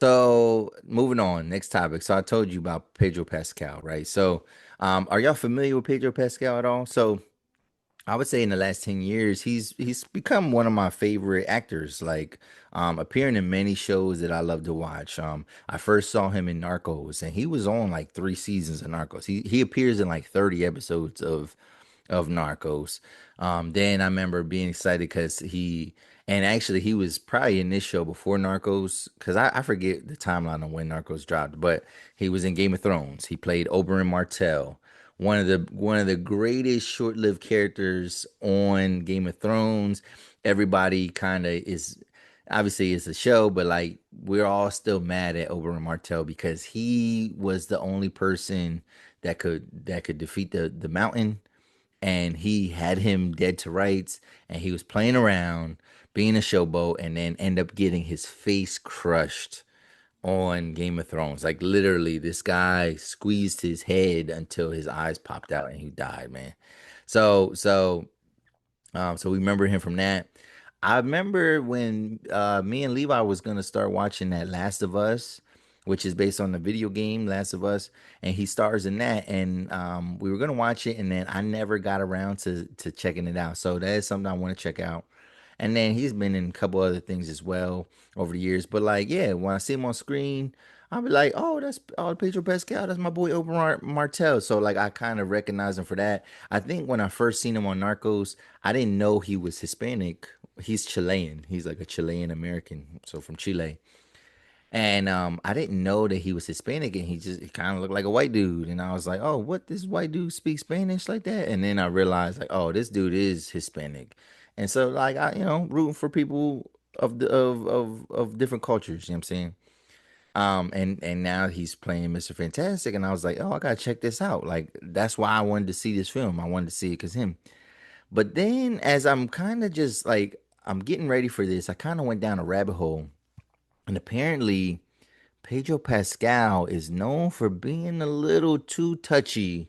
So moving on, next topic. So I told you about Pedro Pascal, right? So, are y'all familiar with Pedro Pascal at all? So I would say in the last 10 years, he's become one of my favorite actors, like appearing in many shows that I love to watch. I first saw him in Narcos, and he was on like 3 seasons of Narcos. He appears in like 30 episodes of Narcos. Then I remember being excited because and actually he was probably in this show before Narcos, because I forget the timeline on when Narcos dropped, but he was in Game of Thrones. He played Oberyn Martell, one of the greatest short-lived characters on Game of Thrones. Everybody kind of is obviously it's a show, but like we're all still mad at Oberyn Martell because he was the only person that could defeat the mountain, and he had him dead to rights, and he was playing around being a showboat and then end up getting his face crushed on Game of Thrones. Like literally, this guy squeezed his head until his eyes popped out and he died, man. So we remember him from that. I remember when me and Levi was gonna start watching that Last of Us, which is based on the video game Last of Us, and he stars in that. And we were gonna watch it, and then I never got around to checking it out. So that is something I want to check out. And then he's been in a couple other things as well over the years. But like, yeah, when I see him on screen, I'll be like, oh, that's Pedro Pascal. That's my boy Oberyn Martell. So like, I kind of recognize him for that. I think when I first seen him on Narcos, I didn't know he was Hispanic. He's Chilean. He's like a Chilean American, so from Chile. And I didn't know that he was Hispanic, and he kind of looked like a white dude. And I was like, oh, what? This white dude speaks Spanish like that? And then I realized, like, oh, this dude is Hispanic. And so, like, rooting for people of different cultures. You know what I'm saying? And now he's playing Mr. Fantastic, and I was like, oh, I gotta check this out. Like, that's why I wanted to see this film. I wanted to see it because him. But then, as I'm kind of just like, I'm getting ready for this, I kind of went down a rabbit hole, and apparently Pedro Pascal is known for being a little too touchy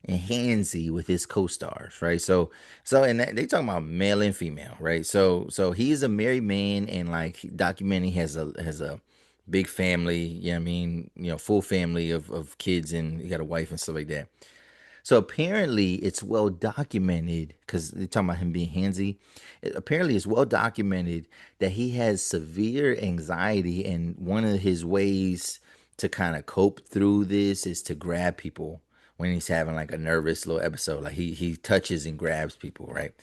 and handsy with his co-stars, right? And they talking about male and female, right? So he's a married man, and like documenting has a big family, you know what I mean, full family of kids, and he got a wife and stuff like that. So apparently it's well documented because they're talking about him being handsy. Apparently it's well documented that he has severe anxiety, and one of his ways to kind of cope through this is to grab people when he's having like a nervous little episode. Like he touches and grabs people, right?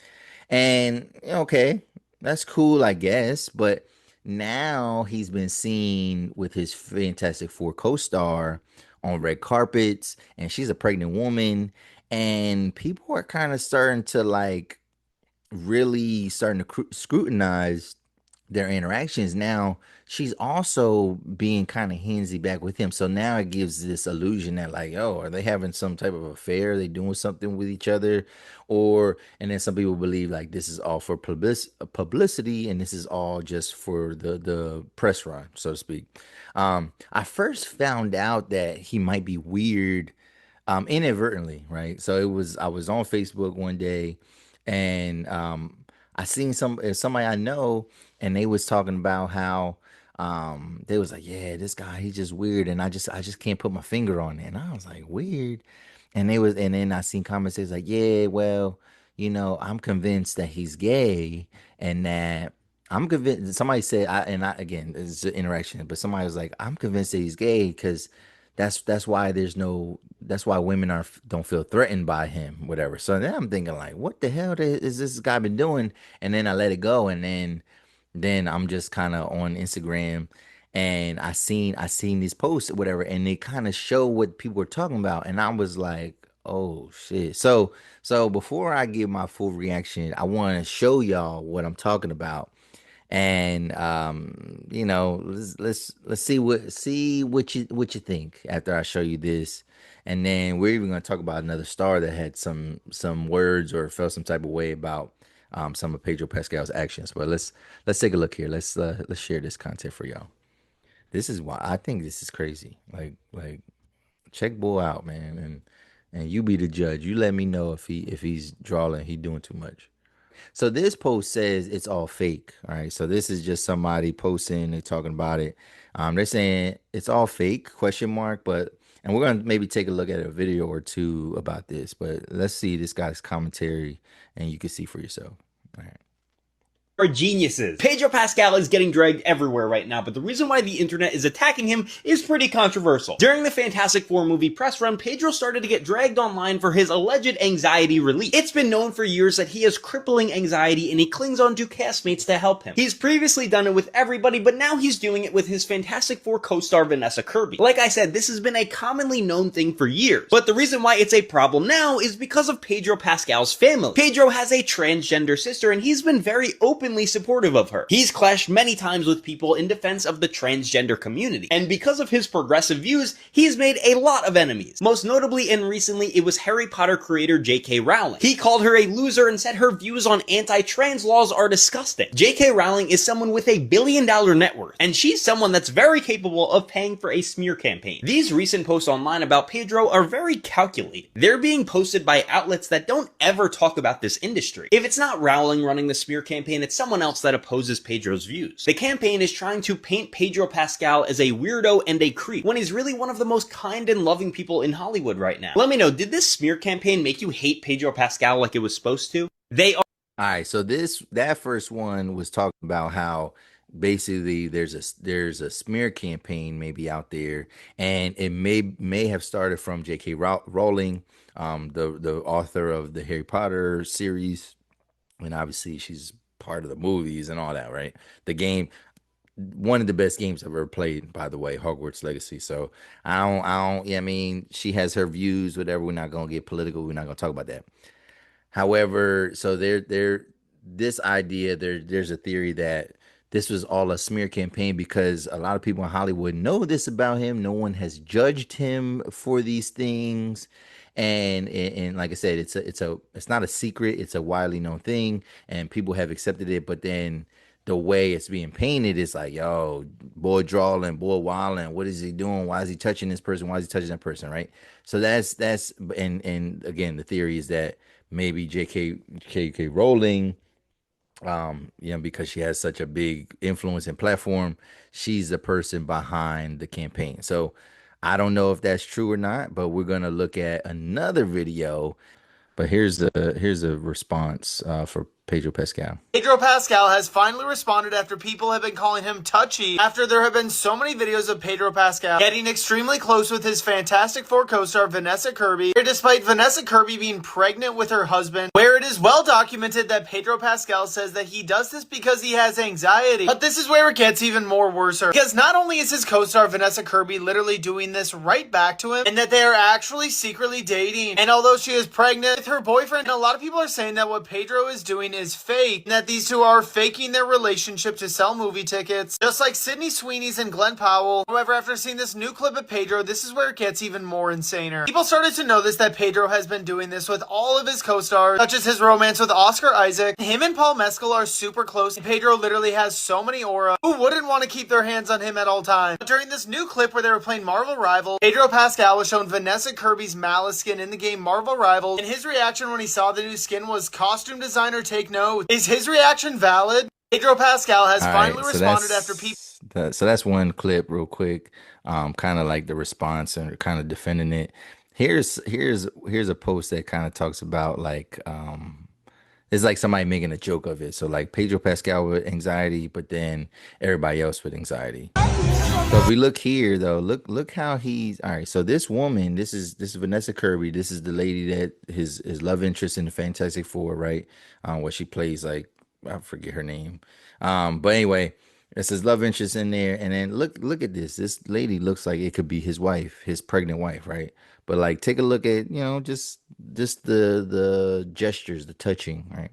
And okay, that's cool, I guess. But now he's been seen with his Fantastic Four co-star on red carpets, and she's a pregnant woman, and people are kind of starting to like really starting to scrutinize their interactions. Now she's also being kind of handsy back with him, so now it gives this illusion that like, oh, are they having some type of affair? Are they doing something with each other? Or and then some people believe like this is all for publicity, and this is all just for the press run, so to speak. I first found out that he might be weird inadvertently, right? So I was on Facebook one day, and I seen somebody I know, and they was talking about how they was like, yeah, this guy, he's just weird, and I just can't put my finger on it. And I was like, weird. And then I seen comments that's like, yeah, well, I'm convinced that he's gay, and that I'm convinced. Somebody said, again, it's an interaction, but somebody was like, I'm convinced that he's gay because that's why that's why women don't feel threatened by him, whatever. So then I'm thinking like, what the hell is this guy been doing? And then I let it go, and then I'm just kind of on Instagram, and I seen these posts or whatever, and they kind of show what people were talking about, and I was like, oh shit. So before I give my full reaction, I want to show y'all what I'm talking about. And let's see what you think after I show you this. And then we're even going to talk about another star that had some words or felt some type of way about some of Pedro Pascal's actions. But let's take a look here. Let's share this content for y'all. This is why I think this is crazy. Like check bull out, man, and you be the judge. You let me know if he's drawing, he doing too much. So this post says it's all fake. All right. So this is just somebody posting, they're talking about it. They're saying it's all fake, question mark, but and we're gonna maybe take a look at a video or two about this, but let's see this guy's commentary and you can see for yourself. All right. Are geniuses. Pedro Pascal is getting dragged everywhere right now, but the reason why the internet is attacking him is pretty controversial. During the Fantastic Four movie press run, Pedro started to get dragged online for his alleged anxiety relief. It's been known for years that he has crippling anxiety and he clings on to castmates to help him. He's previously done it with everybody, but now he's doing it with his Fantastic Four co-star Vanessa Kirby. Like I said, this has been a commonly known thing for years, but the reason why it's a problem now is because of Pedro Pascal's family. Pedro has a transgender sister and he's been very openly supportive of her. He's clashed many times with people in defense of the transgender community, and because of his progressive views, he's made a lot of enemies. Most notably and recently, it was Harry Potter creator J.K. Rowling. He called her a loser and said her views on anti-trans laws are disgusting. J.K. Rowling is someone with a billion-dollar net worth, and she's someone that's very capable of paying for a smear campaign. These recent posts online about Pedro are very calculated. They're being posted by outlets that don't ever talk about this industry. If it's not Rowling running the smear campaign, it's someone else that opposes Pedro's views. The campaign is trying to paint Pedro Pascal as a weirdo and a creep, when he's really one of the most kind and loving people in Hollywood right now. Let me know, did this smear campaign make you hate Pedro Pascal like it was supposed to? They are. All right, so that first one was talking about how basically there's a smear campaign maybe out there, and it may have started from J.K. Rowling, the author of the Harry Potter series, and obviously she's part of the movies and all that, right? The game, one of the best games I've ever played, by the way, Hogwarts Legacy. So yeah, I mean, she has her views, whatever. We're not gonna get political. We're not gonna talk about that. However, so this idea there's a theory that this was all a smear campaign because a lot of people in Hollywood know this about him. No one has judged him for these things. And like I said, it's not a secret, it's a widely known thing, and people have accepted it, but then the way it's being painted is like, yo, boy drawing, boy wilding, what is he doing? Why is he touching this person? Why is he touching that person? Right. So that's and again, the theory is that maybe J.K. Rowling, because she has such a big influence and platform, she's the person behind the campaign. So I don't know if that's true or not, but we're gonna look at another video. But here's a response for Pedro Pascal. Pedro Pascal has finally responded after people have been calling him touchy after there have been so many videos of Pedro Pascal getting extremely close with his Fantastic Four co-star Vanessa Kirby, where despite Vanessa Kirby being pregnant with her husband, where it is well documented that Pedro Pascal says that he does this because he has anxiety. But this is where it gets even more worse, because not only is his co-star Vanessa Kirby literally doing this right back to him, and that they are actually secretly dating, and although she is pregnant with her boyfriend, a lot of people are saying that what Pedro is doing is fake, and that these two are faking their relationship to sell movie tickets, just like Sydney Sweeney's and Glenn Powell. However, after seeing this new clip of Pedro, this is where it gets even more insaner. People started to notice that Pedro has been doing this with all of his co-stars, such as his romance with Oscar Isaac. Him and Paul Mescal are super close, and Pedro literally has so many aura. Who wouldn't want to keep their hands on him at all times? But during this new clip where they were playing Marvel Rivals, Pedro Pascal was shown Vanessa Kirby's Malice skin in the game Marvel Rivals, and his reaction when he saw the new skin was, "Costume designer, take note." Is his reaction valid? Pedro Pascal has finally responded after people. So that's one clip, real quick. Kind of like the response and kind of defending it. Here's a post that kind of talks about like it's like somebody making a joke of it. So like Pedro Pascal with anxiety, but then everybody else with anxiety. So if we look here though, look how he's all right. So this woman, this is Vanessa Kirby. This is the lady that his love interest in the Fantastic Four, right? What she plays, like I forget her name. But anyway, it's his love interest in there. And then look at this. This lady looks like it could be his wife, his pregnant wife, right? But like take a look at, just the gestures, the touching, right?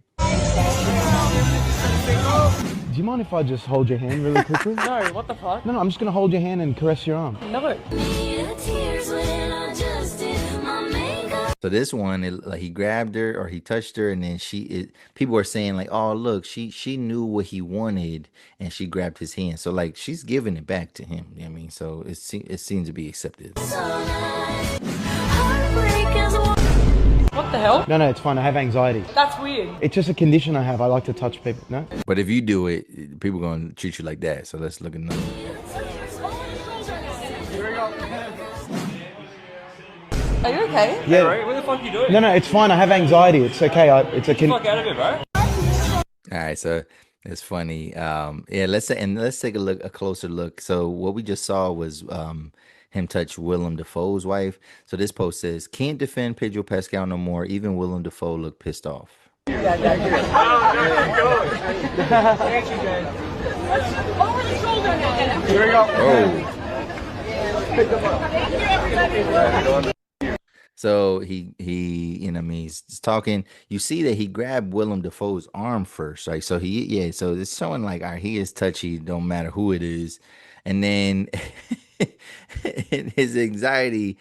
Do you mind if I just hold your hand really quickly? No, what the fuck? No, I'm just gonna hold your hand and caress your arm. No. So this one, like he grabbed her or he touched her, and then people are saying like, oh look, she knew what he wanted, and she grabbed his hand. So like she's giving it back to him. You know what I mean? So it seems to be accepted. What the hell? No, it's fine. I have anxiety. That's weird. It's just a condition I have. I like to touch people. No? But if you do it, people gonna treat you like that. So let's look at another. Are you okay? Yeah. Right? What the fuck are you doing? No, it's fine. I have anxiety. It's okay. It's a Fuck out of it, bro. All right, so it's funny. Yeah, let's take a closer look. So what we just saw was him touch Willem Dafoe's wife. So this post says, "Can't defend Pedro Pascal no more. Even Willem Dafoe looked pissed off." Oh. So you know, what I mean, he's talking. You see that he grabbed Willem Dafoe's arm first, right? So so it's showing like, all right, he is touchy, don't matter who it is. And then in his anxiety,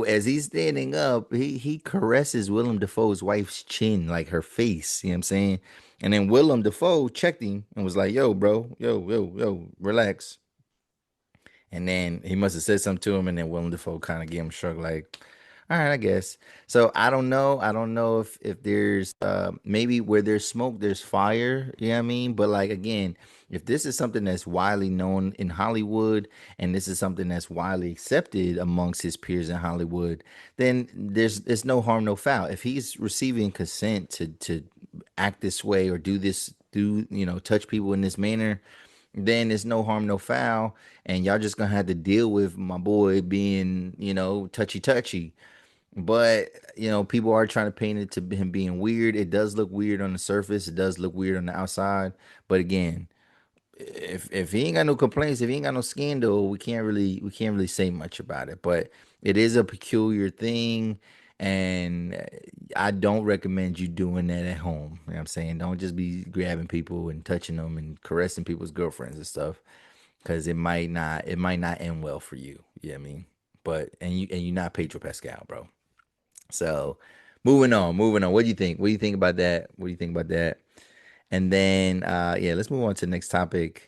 as he's standing up, he caresses Willem Dafoe's wife's chin, like her face. You know what I'm saying? And then Willem Dafoe checked him and was like, "Yo, bro, yo, relax." And then he must have said something to him, and then Willem Dafoe kind of gave him a shrug, like, "All right, I guess." So I don't know. I don't know if there's maybe where there's smoke, there's fire. You know what I mean? But like again, if this is something that's widely known in Hollywood, and this is something that's widely accepted amongst his peers in Hollywood, then there's no harm, no foul. If he's receiving consent to act this way or do this, touch people in this manner, then it's no harm, no foul, and y'all just gonna have to deal with my boy being, touchy. But people are trying to paint it to him being weird. It does look weird on the surface. It does look weird on the outside. But again, if he ain't got no complaints, if he ain't got no scandal, we can't really say much about it. But it is a peculiar thing, and I don't recommend you doing that at home. You know what I'm saying? Don't just be grabbing people and touching them and caressing people's girlfriends and stuff, because it might not end well for you. You know what I mean? But you're not Pedro Pascal, bro. So moving on. What do you think? What do you think about that? What do you think about that? And then yeah, let's move on to the next topic.